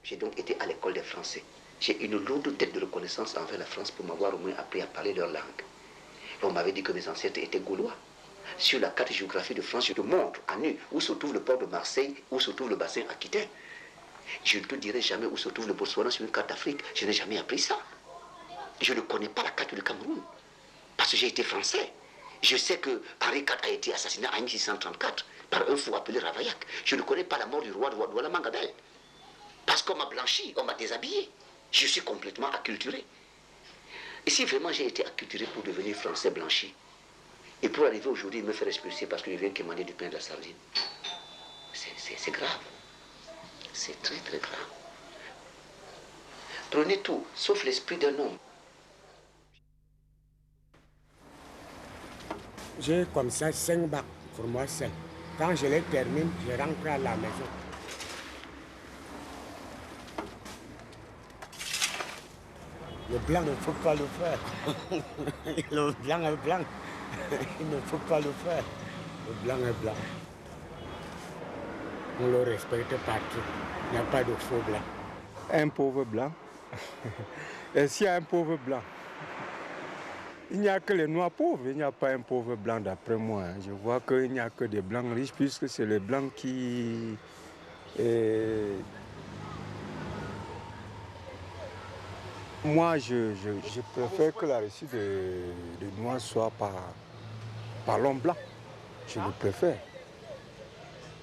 J'ai donc été à l'école des Français. J'ai une lourde dette de reconnaissance envers la France pour m'avoir au moins appris à parler leur langue. Et on m'avait dit que mes ancêtres étaient gaulois. Sur la carte géographie de France, je te montre à nu où se trouve le port de Marseille, où se trouve le bassin aquitaine. Je ne te dirai jamais où se trouve le Botswana sur une carte d'Afrique. Je n'ai jamais appris ça. Je ne connais pas la carte du Cameroun. Parce que j'ai été français. Je sais que Henri IV a été assassiné en 1634 par un fou appelé Ravaillac. Je ne connais pas la mort du roi de Douala Mangabel. Parce qu'on m'a blanchi, on m'a déshabillé. Je suis complètement acculturé. Et si vraiment j'ai été acculturé pour devenir français blanchi, et pour arriver aujourd'hui me faire expulser parce que je viens commander du pain et de la sardine, c'est grave. C'est très très grave. Prenez tout, sauf l'esprit d'un homme. J'ai comme ça 5 bacs pour moi seul. Quand je les termine, je rentre à la maison. Le blanc, il ne faut pas le faire. Le blanc est blanc. Il ne faut pas le faire. Le blanc est blanc. On le respecte partout. Il n'y a pas de faux blanc. Un pauvre blanc. Et s'il y a un pauvre blanc, il n'y a que les noirs pauvres, il n'y a pas un pauvre blanc d'après moi. Je vois qu'il n'y a que des blancs riches puisque c'est les blancs qui... Moi, je préfère que la réussite des noirs soit par l'homme blanc. Je le préfère.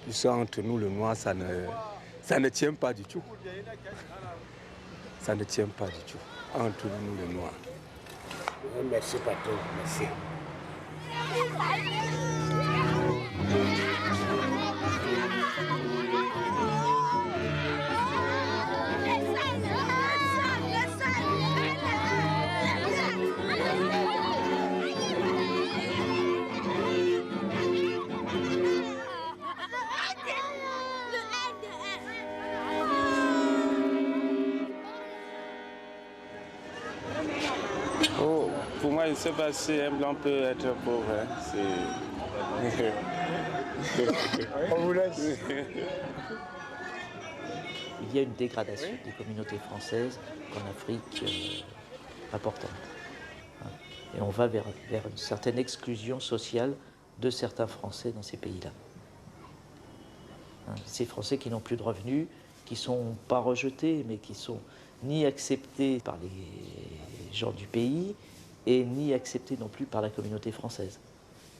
Puisque entre nous, le noir, ça ne tient pas du tout. Ça ne tient pas du tout. Entre nous, le noir. Merci, patron. Merci. Oh, pour moi, je ne sais pas si un blanc peut être pauvre. Hein. On vous laisse. Il y a une dégradation des communautés françaises en Afrique importante. Et on va vers une certaine exclusion sociale de certains Français dans ces pays-là. Ces Français qui n'ont plus de revenus, qui ne sont pas rejetés, mais qui sont ni acceptés par les gens du pays et ni acceptés non plus par la communauté française,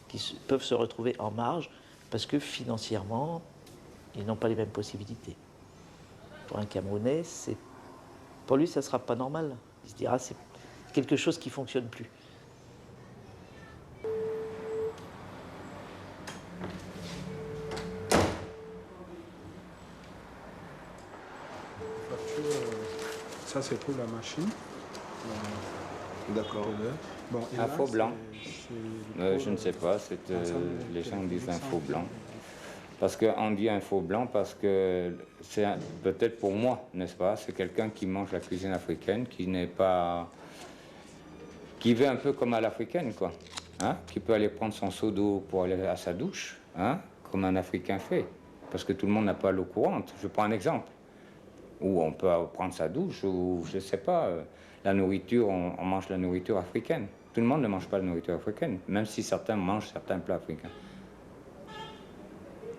qui peuvent se retrouver en marge parce que financièrement, ils n'ont pas les mêmes possibilités. Pour un Camerounais, pour lui, ça ne sera pas normal. Il se dira, c'est quelque chose qui ne fonctionne plus. Ça, c'est pour la machine. D'accord. Bon, un faux blanc. Je ne sais pas, les gens disent un faux blanc. Parce qu'on dit un faux blanc parce que c'est peut-être pour moi, n'est-ce pas, c'est quelqu'un qui mange la cuisine africaine, qui n'est pas... qui vit un peu comme à l'africaine, quoi. Hein? Qui peut aller prendre son seau d'eau pour aller à sa douche, hein? Comme un Africain fait. Parce que tout le monde n'a pas l'eau courante. Je prends un exemple. Ou on peut prendre sa douche, ou je ne sais pas, la nourriture, on mange la nourriture africaine. Tout le monde ne mange pas la nourriture africaine, même si certains mangent certains plats africains.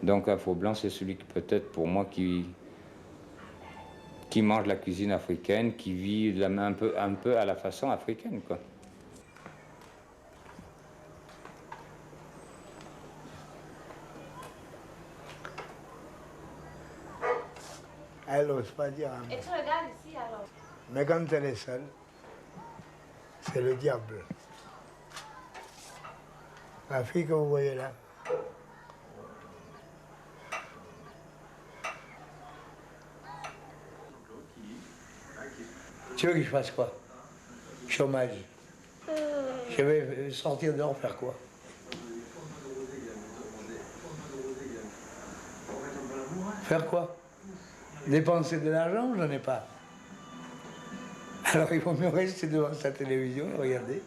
Donc un faux blanc, c'est celui qui peut-être pour moi qui mange la cuisine africaine, qui vit un peu à la façon africaine, quoi. Elle n'ose pas dire un mot. Et tu regardes ici alors? Mais quand elle est seule, c'est le diable. La fille que vous voyez là, tu veux que je fasse quoi? Chômage. Je vais sortir dehors faire quoi? Faire quoi? Dépenser de l'argent, j'en ai pas. Alors il vaut mieux rester devant sa télévision et regarder.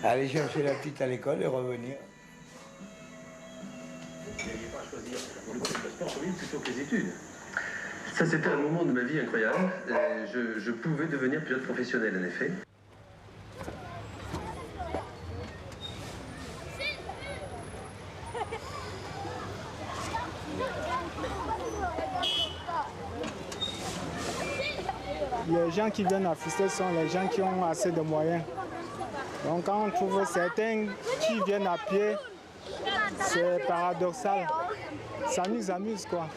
Aller chercher la petite à l'école et revenir. Vous n'alliez pas choisir le sport plutôt que les études. Ça, c'était un moment de ma vie incroyable. Je pouvais devenir pilote professionnel, en effet. Les gens qui viennent assister sont les gens qui ont assez de moyens. Donc quand on trouve certains qui viennent à pied, c'est paradoxal. Ça nous amuse, quoi.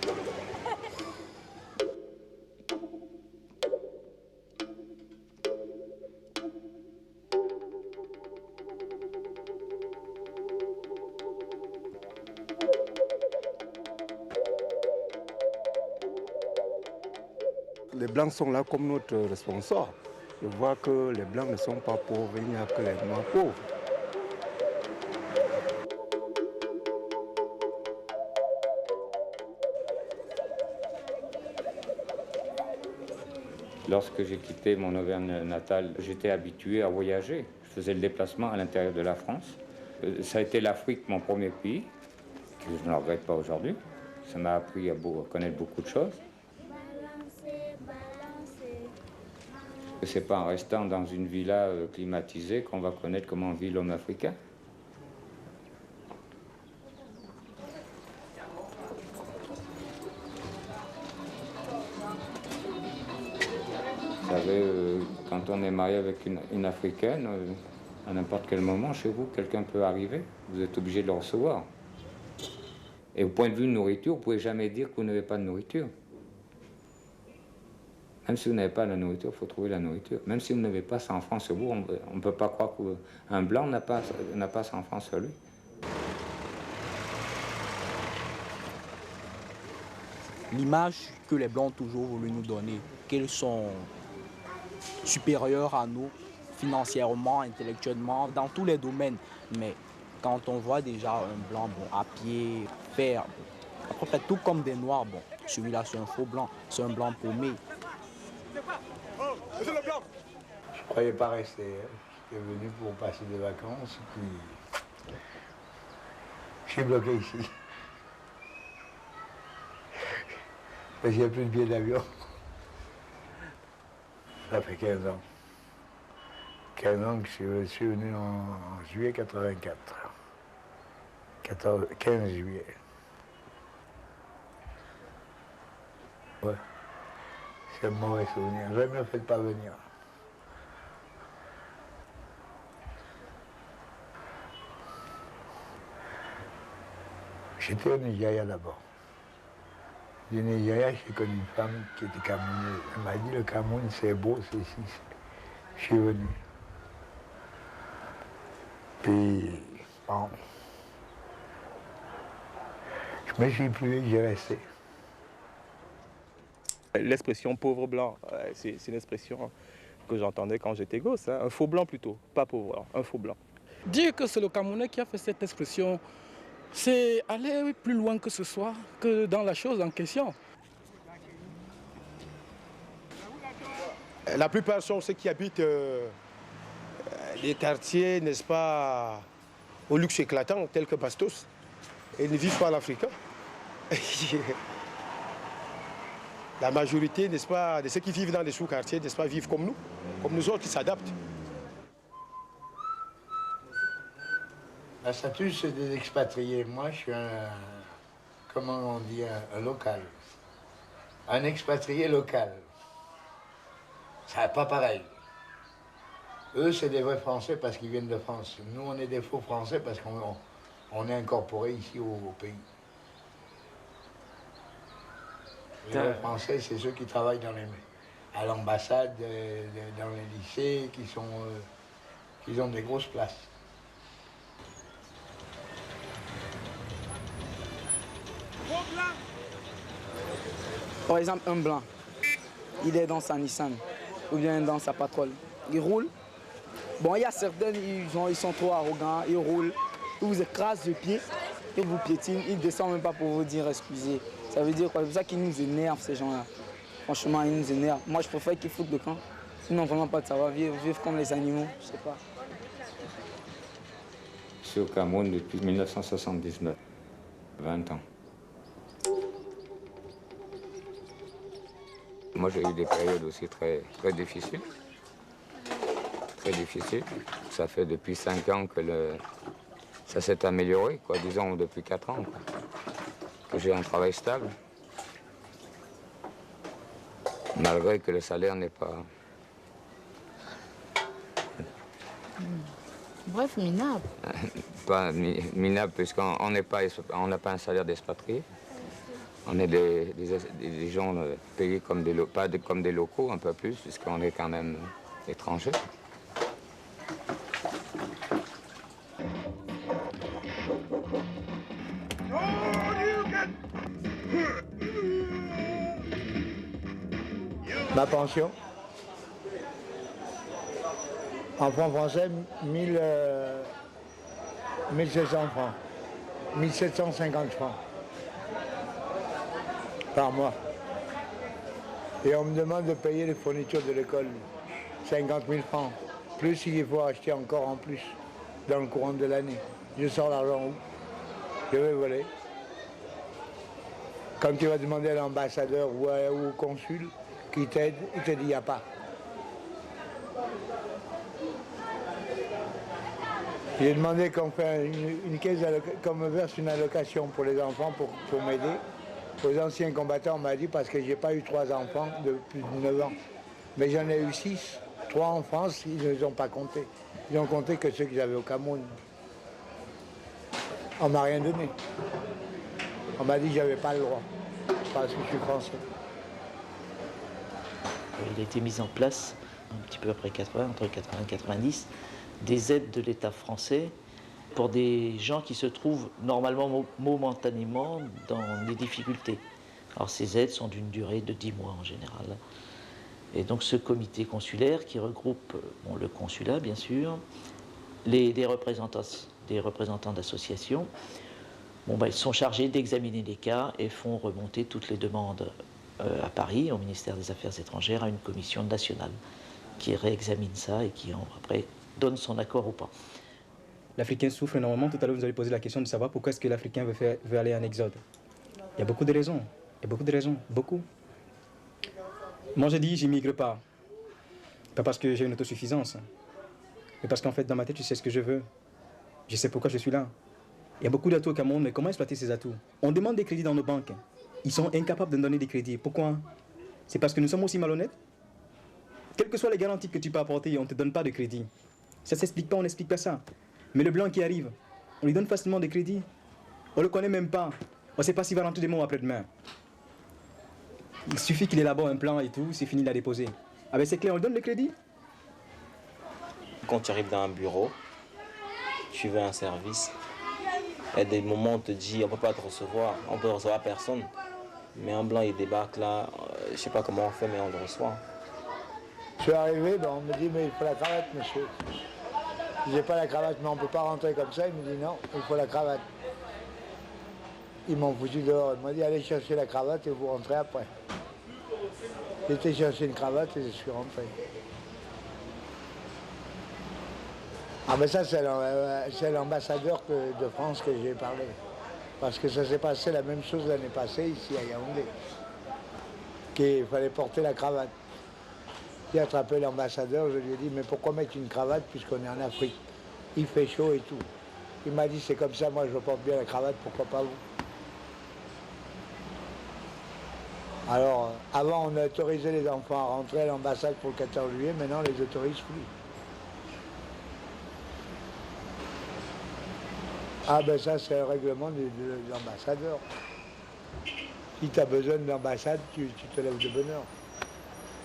Les Blancs sont là comme notre responsable. Je vois que les Blancs ne sont pas pauvres, il n'y a que les Noirs pauvres. Lorsque j'ai quitté mon Auvergne natale, j'étais habitué à voyager. Je faisais le déplacement à l'intérieur de la France. Ça a été l'Afrique, mon premier pays, que je ne regrette pas aujourd'hui. Ça m'a appris à connaître beaucoup de choses. Ce n'est pas en restant dans une villa climatisée qu'on va connaître comment vit l'homme africain. Vous savez, quand on est marié avec une Africaine, à n'importe quel moment, chez vous, quelqu'un peut arriver. Vous êtes obligé de le recevoir. Et au point de vue de nourriture, vous ne pouvez jamais dire que vous n'avez pas de nourriture. Même si vous n'avez pas la nourriture, il faut trouver la nourriture. Même si vous n'avez pas ça en France sur vous, on ne peut pas croire qu'un blanc n'a pas ça en France sur lui. L'image que les Blancs ont toujours voulu nous donner, qu'ils sont supérieurs à nous, financièrement, intellectuellement, dans tous les domaines. Mais quand on voit déjà un Blanc à pied, faire, à peu près tout comme des Noirs, celui-là c'est un faux Blanc, c'est un Blanc paumé. Je ne croyais pas rester. J'étais venu pour passer des vacances, puis je suis bloqué ici. Parce qu'il n'y a plus de billets d'avion. Ça fait 15 ans. 15 ans que je suis venu en juillet 84. 15 juillet. Ouais. C'est un mauvais souvenir. Ne me faites pas venir. J'étais au Nigeria d'abord. Du Nigeria, j'ai connu une femme qui était camerounaise. Elle m'a dit, le Cameroun, c'est beau, c'est ici. Je suis venu. Puis, bon, je me suis plu, j'ai resté. L'expression pauvre blanc, c'est une expression que j'entendais quand j'étais gosse. Un faux blanc plutôt, pas pauvre blanc, un faux blanc. Dire que c'est le Camerounais qui a fait cette expression, c'est aller plus loin que ce soit, que dans la chose en question. La plupart sont ceux qui habitent les quartiers, n'est-ce pas, au luxe éclatant, tels que Bastos, et ne vivent pas l'Africain. La majorité, n'est-ce pas, de ceux qui vivent dans les sous-quartiers, n'est-ce pas, vivent comme nous autres qui s'adaptent. La statue, c'est des expatriés. Moi, je suis comment on dit, un local. Un expatrié local. C'est pas pareil. Eux, c'est des vrais Français parce qu'ils viennent de France. Nous, on est des faux Français parce qu'on est incorporés ici au pays. Les vrais Français, c'est ceux qui travaillent à l'ambassade, dans les lycées, qui ont des grosses places. Par exemple, un blanc, il est dans sa Nissan ou bien dans sa Patrol. Il roule. Bon, il y a certains, ils sont trop arrogants, ils roulent, ils vous écrasent le pied, ils vous piétinent, ils ne descendent même pas pour vous dire excusez. Ça veut dire quoi? C'est pour ça qu'ils nous énervent, ces gens-là. Franchement, ils nous énervent. Moi, je préfère qu'ils foutent le camp. Ils n'ont vraiment pas de savoir-vivre, vivre comme les animaux, je sais pas. Je suis au Cameroun depuis 1979, 20 ans. Moi, j'ai eu des périodes aussi très difficiles. Très difficiles. Ça fait depuis 5 ans que ça s'est amélioré, quoi, disons depuis 4 ans, quoi, que j'ai un travail stable. Malgré que le salaire n'est pas... Bref, minable. Pas minable, puisqu'on n'a pas un salaire d'expatrié. On est des gens payés comme pas comme des locaux, un peu plus, puisqu'on est quand même étrangers. Ma pension, en francs français, 1700 francs, 1750 francs par mois. Et on me demande de payer les fournitures de l'école, 50 000 francs, plus il faut acheter encore en plus dans le courant de l'année. Je sors l'argent où? Je vais voler. Quand tu vas demander à l'ambassadeur ou au consul, qui t'aide, il te dit il n'y a pas. J'ai demandé qu'on fait une caisse, qu'on me verse une allocation pour les enfants pour m'aider. Aux anciens combattants, on m'a dit parce que j'ai pas eu 3 enfants de plus de 9 ans. Mais j'en ai eu 6, 3 en France, ils ne les ont pas comptés. Ils n'ont compté que ceux que j'avais au Cameroun. On m'a rien donné. On m'a dit que j'avais pas le droit, parce que je suis français. Il a été mis en place, un petit peu après 80, entre 80 et 90, des aides de l'État français pour des gens qui se trouvent normalement momentanément dans des difficultés. Alors ces aides sont d'une durée de 10 mois en général. Et donc ce comité consulaire qui regroupe le consulat bien sûr, des représentants d'associations, ils sont chargés d'examiner les cas et font remonter toutes les demandes à Paris, au ministère des Affaires étrangères, à une commission nationale qui réexamine ça et qui après donne son accord ou pas. L'Africain souffre énormément. Tout à l'heure, vous avez posé la question de savoir pourquoi est-ce que l'Africain veut aller en exode. Il y a beaucoup de raisons. Il y a beaucoup de raisons. Beaucoup. Moi, je dis, j'immigre pas. Pas parce que j'ai une autosuffisance. Mais parce qu'en fait, dans ma tête, je sais ce que je veux. Je sais pourquoi je suis là. Il y a beaucoup d'atouts au Cameroun, mais comment exploiter ces atouts? On demande des crédits dans nos banques. Ils sont incapables de nous donner des crédits. Pourquoi? C'est parce que nous sommes aussi malhonnêtes? Quelles que soient les garanties que tu peux apporter, on ne te donne pas de crédit. Ça ne s'explique pas, on n'explique pas ça. Mais le blanc qui arrive, on lui donne facilement des crédits. On ne le connaît même pas. On ne sait pas s'il va rentrer demain ou après-demain. Il suffit qu'il élabore un plan et tout, c'est fini, il l'a déposé. Ah ben c'est clair, on lui donne le crédit. Quand tu arrives dans un bureau, tu veux un service, il y a des moments où on te dit on ne peut pas te recevoir, on ne peut recevoir personne. Mais un blanc il débarque là, je ne sais pas comment on fait mais on le reçoit. Je suis arrivé, on me dit mais il faut la cravate monsieur. J'ai pas la cravate mais on ne peut pas rentrer comme ça, il me dit non, il faut la cravate. Ils m'ont foutu dehors, ils m'ont dit allez chercher la cravate et vous rentrez après. J'ai été chercher une cravate et je suis rentré. Ah ben ça c'est l'ambassadeur de France que j'ai parlé. Parce que ça s'est passé la même chose l'année passée ici à Yaoundé. Qu'il fallait porter la cravate. J'ai attrapé l'ambassadeur, je lui ai dit mais pourquoi mettre une cravate puisqu'on est en Afrique? Il fait chaud et tout. Il m'a dit c'est comme ça, moi je porte bien la cravate, pourquoi pas vous? Alors avant on autorisait les enfants à rentrer à l'ambassade pour le 14 juillet, maintenant on les autorise plus. Ah ben ça c'est le règlement de l'ambassadeur. Si tu as besoin de l'ambassade, tu te lèves de bonne heure.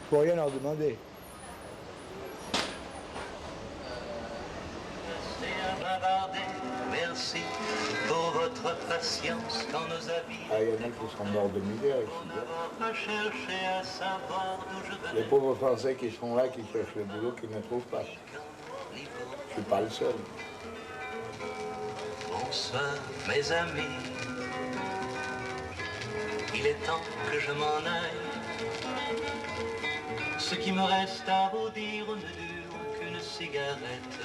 Il ne faut rien leur demander. Merci pour votre patience quand nos avis. Ah, il y en a qui sont morts de misère ici. Les pauvres Français qui sont là, qui cherchent le boulot, qui ne trouvent pas. Je ne suis pas le seul. Bonsoir mes amis, il est temps que je m'en aille. Ce qui me reste à vous dire ne dure qu'une cigarette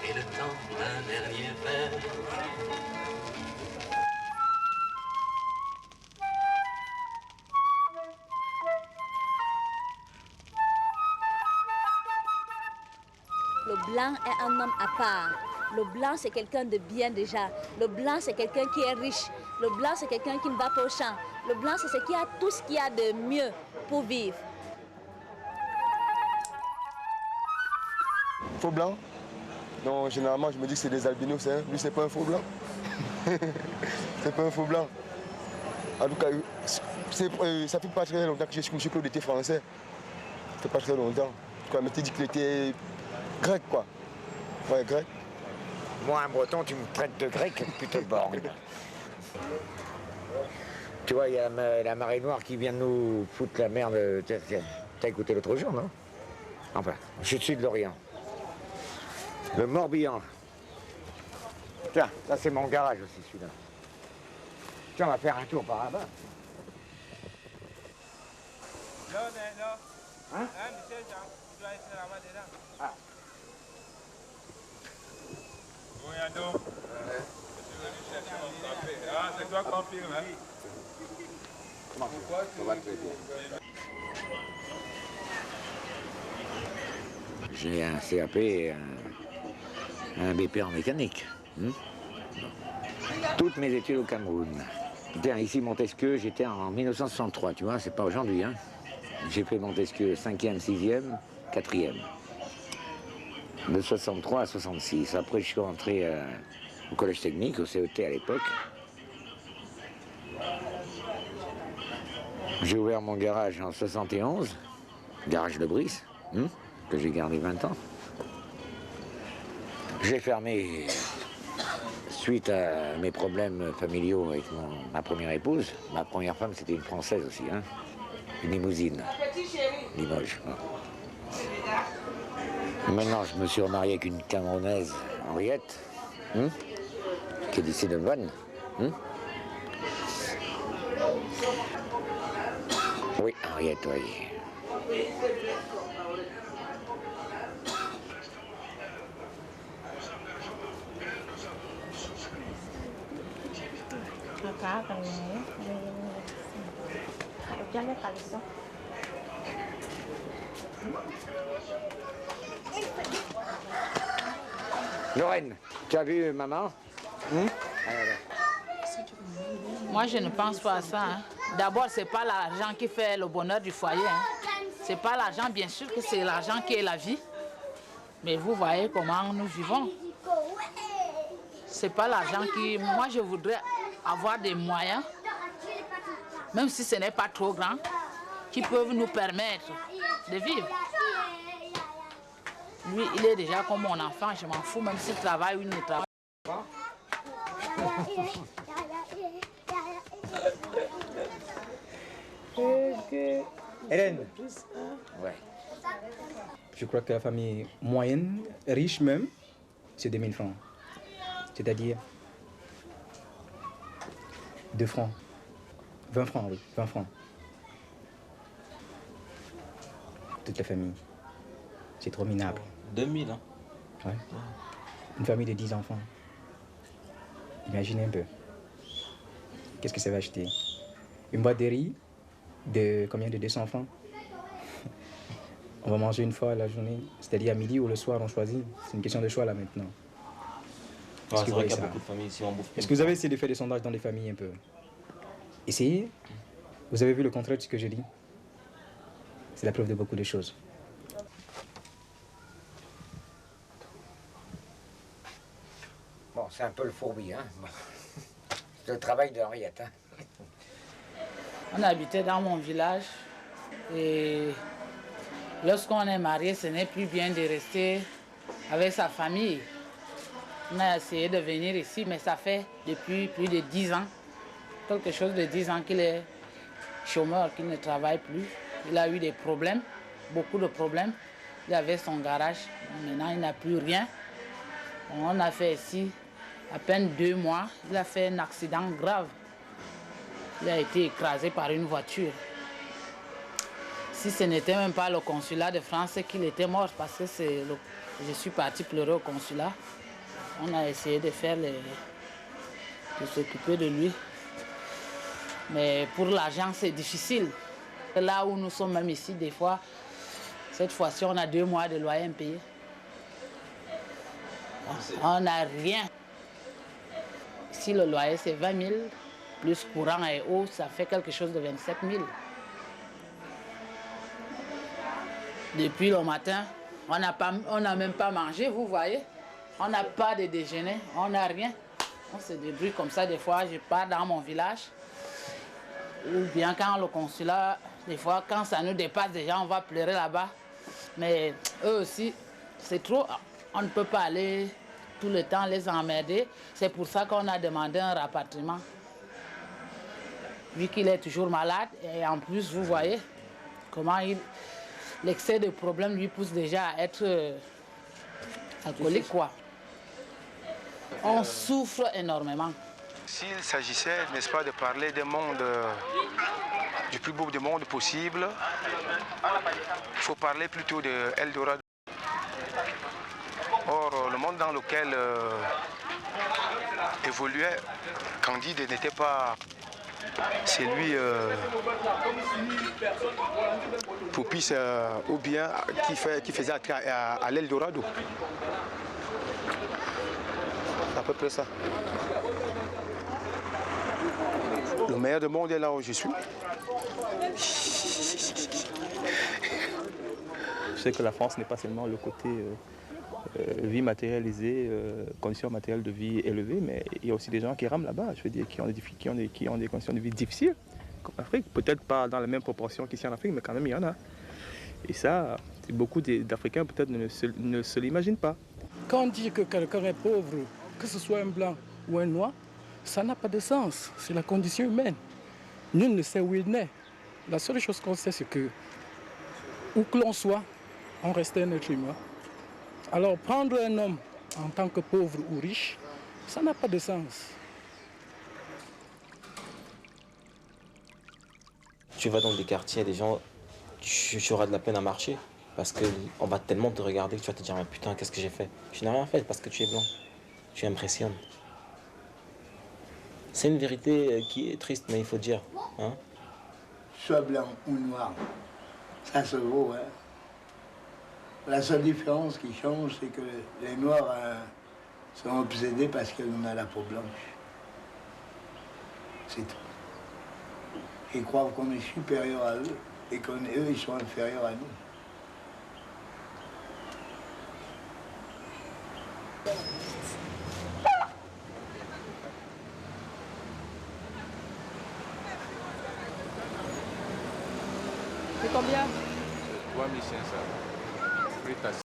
et le temps d'un dernier verre. le blanc est un homme à part. Le blanc, c'est quelqu'un de bien déjà. Le blanc, c'est quelqu'un qui est riche. Le blanc, c'est quelqu'un qui ne va pas au champ. Le blanc, c'est ce qui a tout ce qu'il y a de mieux pour vivre. Faux blanc? Non, généralement, je me dis que c'est des albinos. Hein. Lui, c'est pas un faux blanc. C'est pas un faux blanc. En tout cas, ça fait pas très longtemps que je suis M. Claude était français. Ça fait pas très longtemps. On m'était dit qu'il était grec, quoi. Ouais, grec. Moi, un breton, tu me traites de grec, putain de borgne. Tu vois, il y a la marée noire qui vient de nous foutre la merde. T'as écouté l'autre jour, non? Enfin, je suis de l'Orient. Le Morbihan. Tiens, ça c'est mon garage aussi, celui-là. Tiens, on va faire un tour par là-bas. Hein? Ah. C'est toi qu'on filme, hein? Comment ça va très bien. J'ai un CAP et un BP en mécanique. Toutes mes études au Cameroun. Tiens, ici Montesquieu, j'étais en 1963, tu vois, c'est pas aujourd'hui, hein. J'ai fait Montesquieu 5e, 6e, 4e. De 63 à 66. Après, je suis rentré au collège technique, au CET à l'époque. J'ai ouvert mon garage en 71, garage de Brice, que j'ai gardé 20 ans. J'ai fermé suite à mes problèmes familiaux avec ma première épouse. Ma première femme, c'était une Française aussi, hein, une limousine, Limoges. Maintenant, je me suis remarié avec une Camerounaise, Henriette, qui est d'ici de Vannes. Oui, Henriette, oui. Lorraine, tu as vu maman? Moi, je ne pense pas à ça. Hein. D'abord, ce n'est pas l'argent qui fait le bonheur du foyer. Hein. Ce n'est pas l'argent, bien sûr que c'est l'argent qui est la vie. Mais vous voyez comment nous vivons. Ce n'est pas l'argent qui... Moi, je voudrais avoir des moyens, même si ce n'est pas trop grand, qui peuvent nous permettre de vivre. Lui, il est déjà comme mon enfant, je m'en fous, même s'il travaille ou il ne travaille pas. Hélène. Ouais. Je crois que la famille moyenne, riche même, c'est 2000 francs. C'est-à-dire 2 francs. 20 francs, oui, 20 francs. Toute la famille. C'est trop minable. 2000, hein? Ouais. Une famille de 10 enfants. Imaginez un peu. Qu'est-ce que ça va acheter? Une boîte de riz de combien? De 200 francs. On va manger une fois à la journée, c'est-à-dire à midi ou le soir, on choisit. C'est une question de choix là maintenant. Ouais, c'est vrai qu'il y a beaucoup de familles ici en bouffe. Est-ce que vous avez essayé de faire des sondages dans les familles un peu? Essayez. Vous avez vu le contraire de ce que je dis? C'est la preuve de beaucoup de choses. Bon, c'est un peu le fourbi, hein. C'est le travail de Henriette, hein. On habitait dans mon village et lorsqu'on est marié, ce n'est plus bien de rester avec sa famille. On a essayé de venir ici, mais ça fait depuis plus de 10 ans, quelque chose de 10 ans qu'il est chômeur, qu'il ne travaille plus. Il a eu des problèmes, beaucoup de problèmes. Il avait son garage, maintenant il n'a plus rien. On a fait ici à peine 2 mois, il a fait un accident grave. Il a été écrasé par une voiture. Si ce n'était même pas le consulat de France, c'est qu'il était mort parce que je suis parti pleurer au consulat. On a essayé de s'occuper de lui. Mais pour l'argent, c'est difficile. Là où nous sommes même ici, des fois, cette fois-ci, on a 2 mois de loyer impayé. On n'a rien. Si le loyer c'est 20 000, plus courant et eau, ça fait quelque chose de 27 000. Depuis le matin, on n'a même pas mangé, vous voyez. On n'a pas de déjeuner, on n'a rien. On se débrouille comme ça. Des fois, je pars dans mon village. Ou bien quand le consulat, des fois, quand ça nous dépasse déjà, on va pleurer là-bas. Mais eux aussi, c'est trop. On ne peut pas aller tout le temps les emmerder. C'est pour ça qu'on a demandé un rapatriement. Vu qu'il est toujours malade, et en plus, vous voyez comment l'excès de problèmes lui pousse déjà à être alcoolique, quoi. On souffre énormément. S'il s'agissait, n'est-ce pas, de parler d'un monde, du plus beau du monde possible, il faut parler plutôt de Eldorado. Or, le monde dans lequel évoluait Candide n'était pas celui propice ou bien qui faisait à l'Eldorado. C'est à peu près ça. Le meilleur du monde est là où je suis. Je sais que la France n'est pas seulement le côté vie matérialisée, conditions matérielles de vie élevées, mais il y a aussi des gens qui rament là-bas, je veux dire, qui ont des conditions de vie difficiles, comme l'Afrique. Peut-être pas dans la même proportion qu'ici en Afrique, mais quand même il y en a. Et ça, beaucoup d'Africains peut-être ne se l'imaginent pas. Quand on dit que quelqu'un est pauvre, que ce soit un blanc ou un noir, ça n'a pas de sens. C'est la condition humaine. Nul ne sait où il naît. La seule chose qu'on sait, c'est que, où que l'on soit, on reste un être humain. Alors prendre un homme en tant que pauvre ou riche, ça n'a pas de sens. Tu vas dans des quartiers, des gens, tu auras de la peine à marcher. Parce qu'on va tellement te regarder que tu vas te dire, mais putain, qu'est-ce que j'ai fait? Tu n'as rien fait parce que tu es blanc. Tu impressionnes. C'est une vérité qui est triste, mais il faut dire. Hein? Soit blanc ou noir, ça se vaut. Hein. La seule différence qui change, c'est que les noirs sont obsédés parce qu'on a la peau blanche. C'est tout. Ils croient qu'on est supérieur à eux et qu'eux, ils sont inférieurs à nous. C'est combien? 3500.